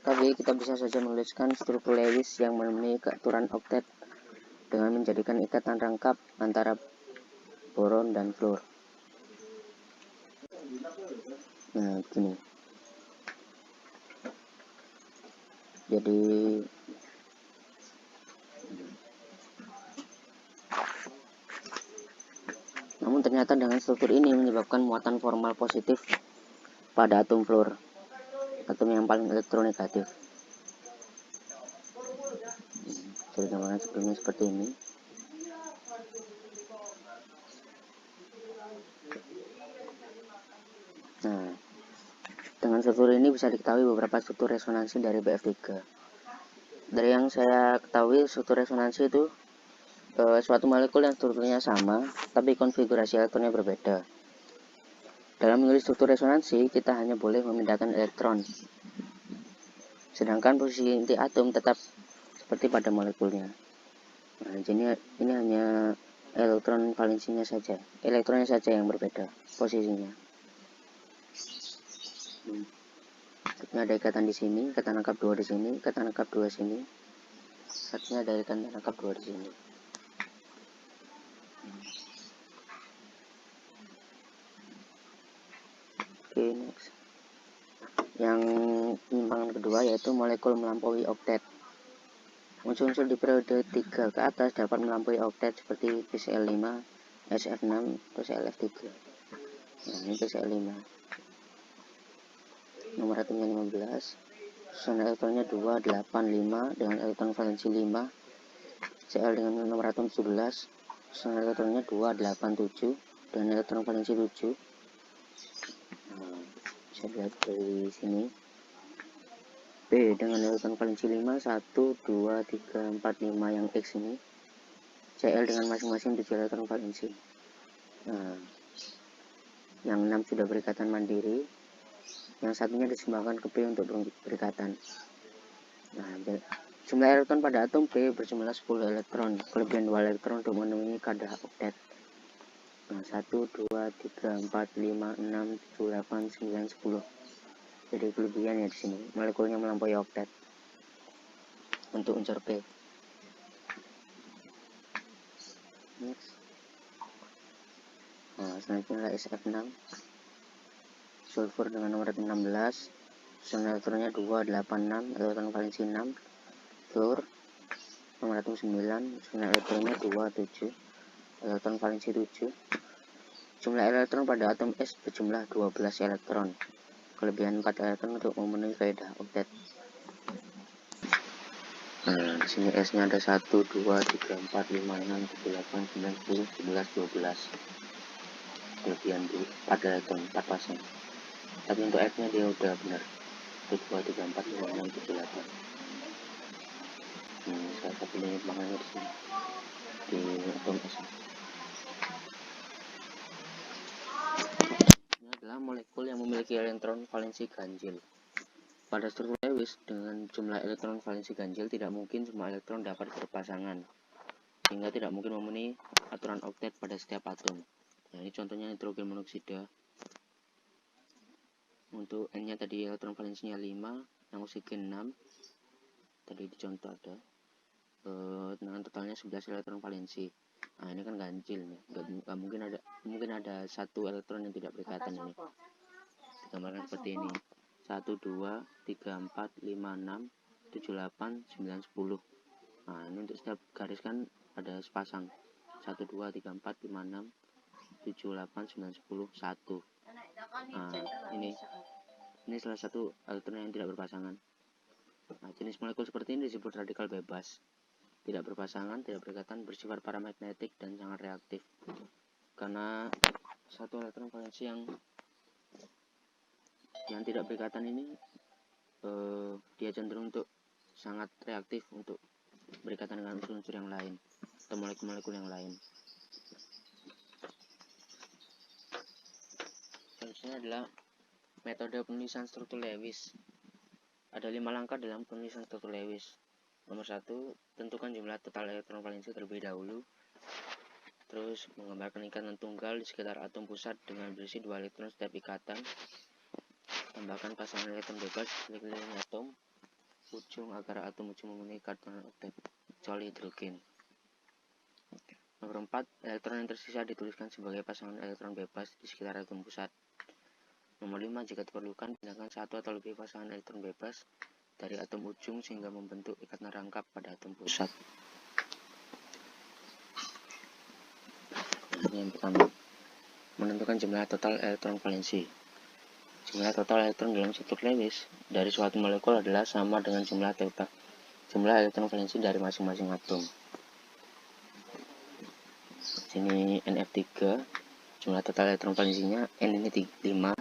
tapi kita bisa saja menuliskan struktur Lewis yang memenuhi keaturan oktet dengan menjadikan ikatan rangkap antara boron dan fluor. Nah, begini. Jadi namun ternyata dengan struktur ini menyebabkan muatan formal positif pada atom fluor, atom yang paling elektronegatif. Jadi gambaran sebelumnya seperti ini. Nah, dengan struktur ini bisa diketahui beberapa struktur resonansi dari BF3. Dari yang saya ketahui, struktur resonansi itu suatu molekul yang strukturnya sama, tapi konfigurasi elektronnya berbeda. Dalam menulis struktur resonansi, kita hanya boleh memindahkan elektron, sedangkan posisi inti atom tetap seperti pada molekulnya. Nah, jadi ini hanya elektron valensinya saja, elektronnya saja yang berbeda posisinya. Ini ada ikatan di sini, ikatan rangkap 2 di sini, ikatan rangkap 2 di sini. Artinya ada ikatan rangkap 2 di sini. Oke, next. Yang penyimpangan kedua kedua yaitu molekul melampaui oktet. Unsur-unsur di periode 3 ke atas dapat melampaui oktet seperti PCl5, SF6, atau ClF3. Nah, ini PCl5. Nomor atomnya 15. Susunan elektronnya 2, 8, 5 dengan elektron valensi 5. Cl dengan nomor atom 17. Susunan elektronnya 2, 8, 7 dengan elektron valensi 7. Nah, bisa dilihat dari sini. B dengan elektron valensi 5, 1, 2, 3, 4, 5 yang X ini. Cl dengan masing-masing 7 elektron valensi. Nah, yang 6 sudah berikatan mandiri, yang satunya disumbangkan ke B untuk berikatan. Nah, jumlah elektron pada atom B berjumlah 10 elektron, kelebihan 2 elektron untuk memenuhi kadar oktet. Nah, 1, 2, 3, 4, 5, 6, 7, 8, 9, 10. Jadi kelebihannya di sini, molekulnya melampaui oktet untuk unsur B. Next. Nah, selanjutnya SF6. Sulfur dengan nomor atom 16. Susunan elektronnya 2, 8, 6, elektron valensi 6. Fluor nomor atom 9, susunan elektronnya 2, 7, elektron valensi 7. Jumlah elektron pada atom S berjumlah 12 elektron, kelebihan 4 elektron untuk memenuhi kaidah oktet. Nah, di sini S-nya ada 1, 2, 3, 4, 5, 6, 7, 8, 9, 10, 11, 12. Kelebihan 4 elektron, 4 pasang. Tapi untuk F-nya dia udah benar. 1, 2, 3, 4, 5, 6, 7, 8. Salah satu limit makanya di sini di atom S. Ini adalah molekul yang memiliki elektron valensi ganjil. Pada struktur Lewis dengan jumlah elektron valensi ganjil tidak mungkin semua elektron dapat berpasangan, sehingga tidak mungkin memenuhi aturan oktet pada setiap atom. Nah, ini contohnya nitrogen monoksida. Untuk N-nya tadi elektron valensinya 5, yang oksigen 6. Tadi di contoh ada. Dengan totalnya 11 elektron valensi. Nah, ini kan ganjil nih. Nggak mungkin ada satu elektron yang tidak berikatan ini. Digambarkan seperti ini. 1, 2, 3, 4, 5, 6, 7, 8, 9, 10. Nah, ini untuk setiap garis kan ada sepasang. 1, 2, 3, 4, 5, 6, 7, 8, 9, 10, 1. Nah, ini salah satu elektron yang tidak berpasangan. Nah, jenis molekul seperti ini disebut radikal bebas. Tidak berpasangan, tidak berikatan, bersifat paramagnetik dan sangat reaktif. Karena satu elektron valensi yang tidak berikatan ini dia cenderung untuk sangat reaktif untuk berikatan dengan unsur-unsur yang lain atau molekul-molekul yang lain. Selanjutnya adalah metode penulisan struktur Lewis. Ada 5 langkah dalam penulisan struktur Lewis. Nomor 1, tentukan jumlah total elektron valensi terlebih dahulu. Terus menggambarkan ikatan tunggal di sekitar atom pusat dengan berisi 2 elektron setiap ikatan. Tambahkan pasangan elektron bebas di sekeliling atom ujung agar atom ujung memenuhi karbon oktet kecuali hidrogen. Nomor 4, elektron yang tersisa dituliskan sebagai pasangan elektron bebas di sekitar atom pusat. Nomor 5, jika diperlukan, pindahkan satu atau lebih pasangan elektron bebas dari atom ujung sehingga membentuk ikatan rangkap pada atom pusat. Yang pertama, menentukan jumlah total elektron valensi. Jumlah total elektron dalam struktur Lewis dari suatu molekul adalah sama dengan jumlah elektron valensi dari masing-masing atom. Sini NF3, jumlah total elektron valensinya N ini 5,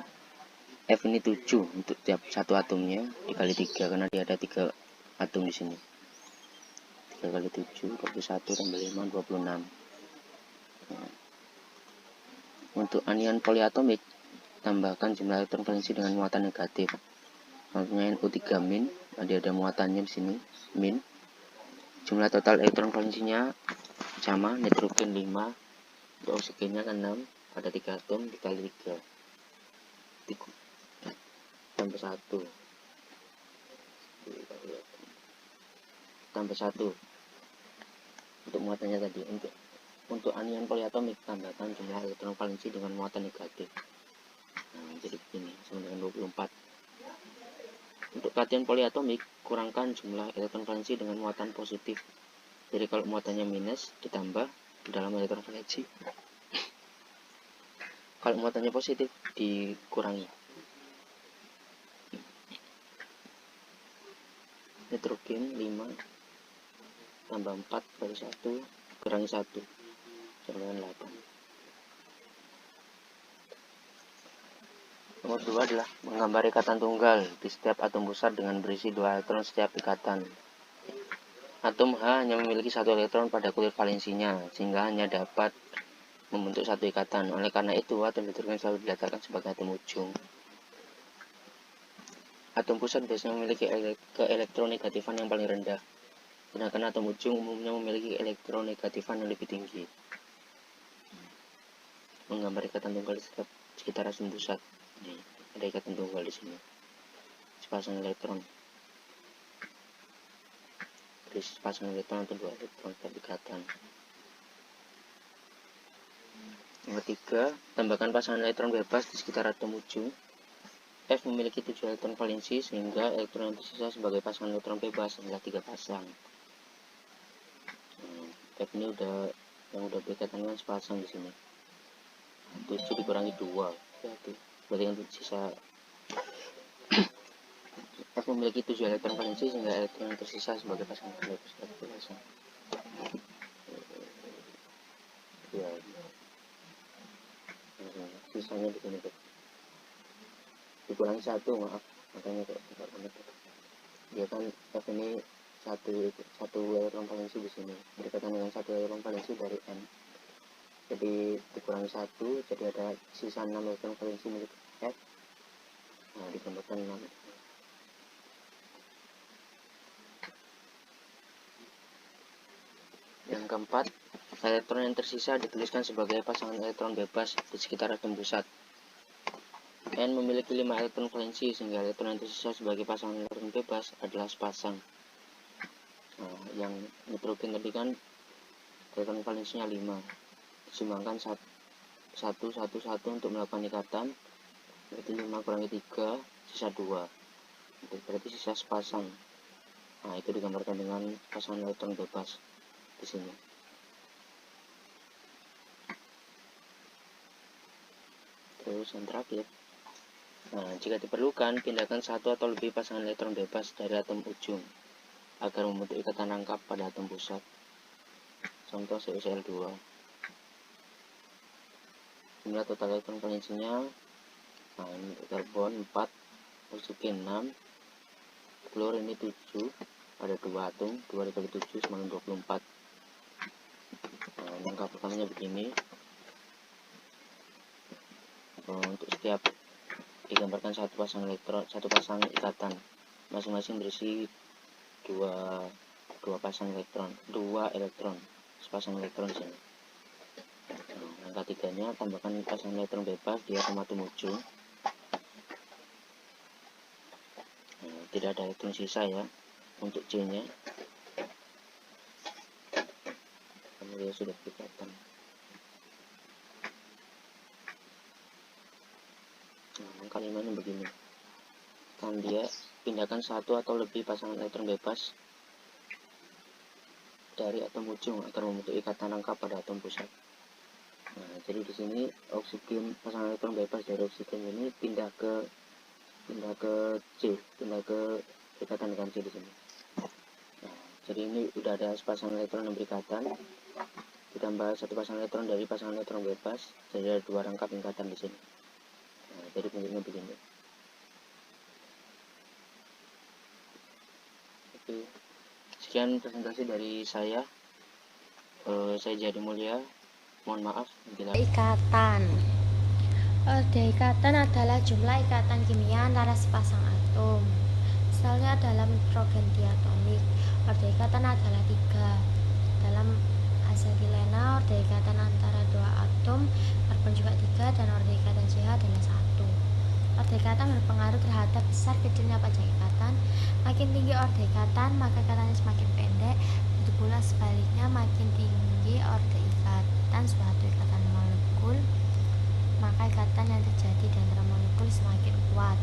F ini 7 untuk tiap satu atomnya dikali 3 karena dia ada 3 atom di sini. 3 kali 7, 21 tambah 5, 26. Untuk anion poliatomik, tambahkan jumlah elektron valensi dengan muatan negatif. Contohnya NO3 min, dia ada muatannya di sini, min. Jumlah total elektron valensinya sama, nitrogen 5, untuk oksigennya kan 6, ada 3 atom dikali 3. Tambah 1. Tambah 1. Untuk muatannya tadi, untuk anion poliatomik tambahkan jumlah elektron valensi dengan muatan negatif. Nah, jadi begini, sama dengan 24. Untuk kation poliatomik, kurangkan jumlah elektron valensi dengan muatan positif. Jadi kalau muatannya minus ditambah dalam elektron valensi. Kalau muatannya positif dikurangi. Nitrogen 5 tambah 4 kali 1 kurangi 1 sama dengan 8. Nomor 2 adalah menggambar ikatan tunggal di setiap atom pusat dengan berisi 2 elektron setiap ikatan. Atom H hanya memiliki 1 elektron pada kulit valensinya, sehingga hanya dapat membentuk 1 ikatan. Oleh karena itu, atom hidrogen selalu diletakkan sebagai atom ujung. Atom pusat biasanya memiliki keelektronegatifan yang paling rendah, sedangkan atom ujung umumnya memiliki elektronegatifan yang lebih tinggi. Menggambar ikatan tunggal di sekitar atom pusat. Ini ada ikatan tunggal di sini. Sepasang elektron. Berisi sepasang elektron atau 2 elektron setiap ikatan. Yang ketiga, tambahkan pasangan elektron bebas di sekitar atom ujung. F memiliki 7 elektron valensi sehingga elektron yang tersisa sebagai pasangan elektron bebas adalah 3 pasang. F ini udah berikatan dengan sepasang di sini. 7 dikurangi 2 berarti yang tersisa. F memiliki 7 elektron valensi sehingga elektron yang tersisa sebagai pasangan elektron bebas adalah 3 pasang. Ya, sisanya di sini dikurangi 1, maaf, makanya kok tidak benar. Dia kan F ini satu elektron valensi di sini berkaitan dengan 1 elektron valensi dari N, jadi dikurangi 1, jadi ada sisa 6 elektron valensi milik F. Nah, digambarkan 6. Yang keempat, elektron yang tersisa dituliskan sebagai pasangan elektron bebas di sekitar atom pusat. N memiliki 5 elektron valensi sehingga elektron yang tersisa sebagai pasangan elektron bebas adalah sepasang. Nah, yang nitrogen tadi kan elektron valensinya 5, disumbangkan 1, 1 untuk melakukan ikatan, berarti 5 kurangi 3 sisa 2, berarti sisa sepasang. Nah, itu digambarkan dengan pasangan elektron bebas di sini. Terus yang terakhir, nah, jika diperlukan, pindahkan 1 atau lebih pasangan elektron bebas dari atom ujung agar membentuk ikatan rangkap pada atom pusat. Contoh CuCl2. Jumlah total elektron valensinya, nah ini untuk karbon 4, oksigen 6, fluor ini 7, ada 2 atom, 2 dikali 7 sama 24. Nah, rangkap pertamanya begini. Untuk setiap digambarkan 1 pasang elektron, 1 pasang ikatan, masing-masing berisi 2 pasang elektron, 2 elektron, sepasang elektron di sini. Yang ketiganya, tambahkan pasang elektron bebas di atom ujung. Tidak ada elektron sisa ya untuk C nya, karena dia sudah berikatan. Nah, kalimatnya begini, kan dia pindahkan 1 atau lebih pasangan elektron bebas dari atom ujung agar membentuk ikatan rangkap pada atom pusat. Nah, jadi di sini oksigen, pasangan elektron bebas dari oksigen ini pindah ke C, pindah ke ikatan dengan C di sini. Nah, jadi ini udah ada sepasang elektron yang berikatan, ditambah 1 pasang elektron dari pasangan elektron bebas, jadi ada 2 rangkap ikatan di sini. Nah, jadi bentuknya begini. Oke, sekian presentasi dari saya. Saya Jadi Mulia. Mohon maaf bila Ikatan. Orde ikatan adalah jumlah ikatan kimia antara sepasang atom. Misalnya dalam nitrogen diatomik, orde ikatan adalah 3. Dalam asetilena, orde ikatan antara 2 atom, karbon juga 3, dan orde ikatan CH adalah 1. Orde ikatan berpengaruh terhadap besar kecilnya panjang ikatan. Makin tinggi orde ikatan, maka ikatannya semakin pendek. Begitu pula sebaliknya, makin tinggi orde ikatan suatu ikatan molekul, maka ikatan yang terjadi di antara molekul semakin kuat.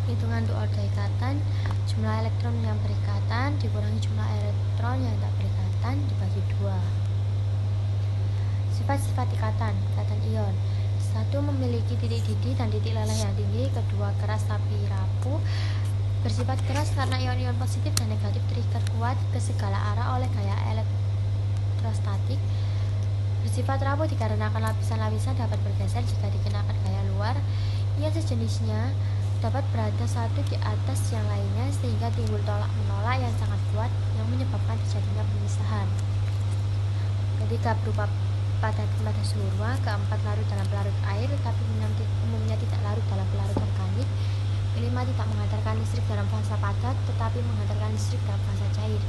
Hitungan untuk order ikatan, jumlah elektron yang berikatan dikurangi jumlah elektron yang tak berikatan dibagi 2. Sifat-sifat ikatan ion. 1. Memiliki titik didih dan titik leleh yang tinggi. 2. Keras tapi rapuh. Bersifat keras karena ion-ion positif dan negatif terikat kuat ke segala arah oleh gaya elektrostatik. Bersifat rapuh dikarenakan lapisan-lapisan dapat bergeser jika dikenakan gaya luar. Ion sejenisnya dapat berada satu di atas yang lainnya sehingga timbul tolak-menolak yang sangat kuat yang menyebabkan terjadinya pemisahan. Ketiga, berupa padat pada suhu ruang. Keempat, larut dalam pelarut air tetapi umumnya tidak larut dalam pelarut organik. Kelima, tidak menghantarkan listrik dalam fasa padat tetapi menghantarkan listrik dalam fasa cair.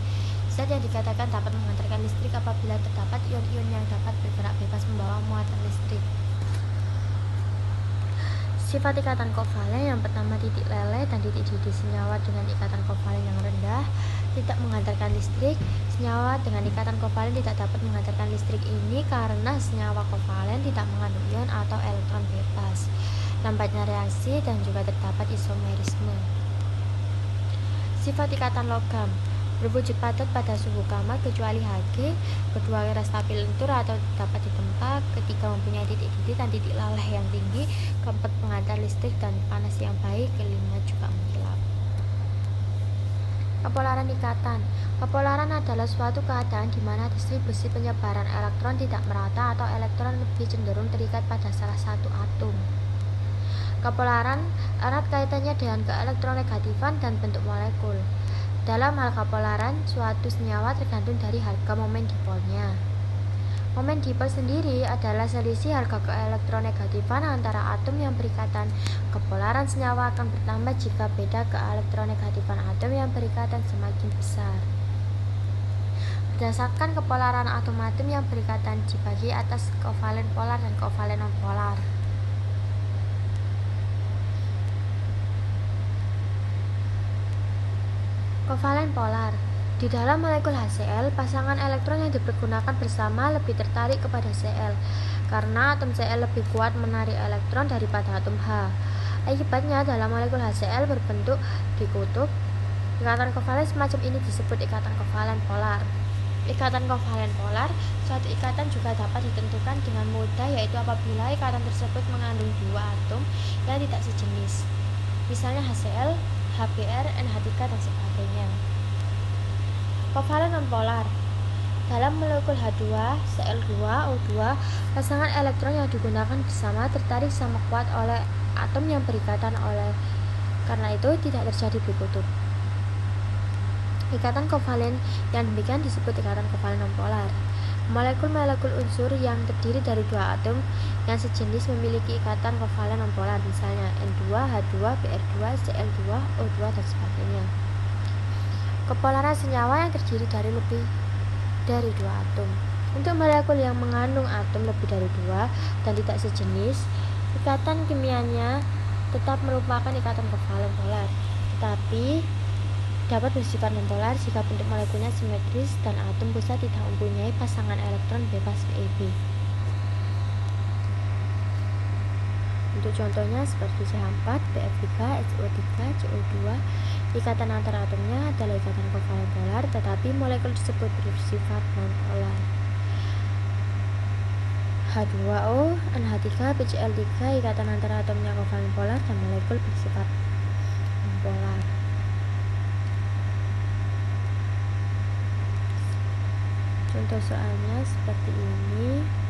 Zat yang dikatakan dapat menghantarkan listrik apabila terdapat ion-ion yang dapat bergerak bebas membawa muatan listrik. Sifat ikatan kovalen yang pertama, titik leleh dan titik didih. Senyawa dengan ikatan kovalen yang rendah tidak menghantarkan listrik. Senyawa dengan ikatan kovalen tidak dapat menghantarkan listrik ini karena senyawa kovalen tidak mengandung ion atau elektron bebas. Lambatnya reaksi dan juga terdapat isomerisme. Sifat ikatan logam berwujud padat pada suhu kamar kecuali Hg. Kedua, keras tapi lentur atau dapat ditempa. Ketiga, mempunyai titik didih dan titik leleh yang tinggi. Keempat, penghantar listrik dan panas yang baik. Kelima, juga mengkilap. Kepolaran ikatan. Kepolaran adalah suatu keadaan di mana distribusi penyebaran elektron tidak merata atau elektron lebih cenderung terikat pada salah satu atom. Kepolaran erat kaitannya dengan keelektronegatifan dan bentuk molekul. Dalam hal kepolaran, suatu senyawa tergantung dari harga momen dipolnya. Momen dipol sendiri adalah selisih harga keelektronegatifan antara atom yang berikatan. Kepolaran senyawa akan bertambah jika beda keelektronegatifan atom yang berikatan semakin besar. Berdasarkan kepolaran atom-atom yang berikatan dibagi atas kovalen polar dan kovalen nonpolar. Kovalen polar. Di dalam molekul HCl, pasangan elektron yang dipergunakan bersama lebih tertarik kepada Cl karena atom Cl lebih kuat menarik elektron daripada atom H. Akibatnya dalam molekul HCl berbentuk dikutub. Ikatan kovalen semacam ini disebut ikatan kovalen polar. Ikatan kovalen polar, suatu ikatan juga dapat ditentukan dengan mudah, yaitu apabila ikatan tersebut mengandung dua atom yang tidak sejenis. Misalnya HCl, HBr, NH3 dan sebagainya. Kovalen nonpolar. Dalam molekul H2, Cl2, O2, pasangan elektron yang digunakan bersama tertarik sama kuat oleh atom yang berikatan karena itu tidak terjadi berkutub. Ikatan kovalen yang demikian disebut ikatan kovalen nonpolar. Molekul-molekul unsur yang terdiri dari dua atom yang sejenis memiliki ikatan kovalen nonpolar, misalnya N2, H2, Br2, Cl2, O2 dan sebagainya. Kepolaran senyawa yang terdiri dari lebih dari dua atom. Untuk molekul yang mengandung atom lebih dari dua dan tidak sejenis, ikatan kimianya tetap merupakan ikatan kovalen polar, tetapi dapat bersifat nonpolar jika bentuk molekulnya simetris dan atom pusat tidak mempunyai pasangan elektron bebas VEB. Untuk contohnya seperti CH4, BF3, SO3, CO2, ikatan antara atomnya adalah ikatan kovalen polar, tetapi molekul tersebut bersifat nonpolar. H2O, NH3, BCl3, ikatan antara atomnya kovalen polar dan molekul bersifat nonpolar. Contoh soalnya seperti ini.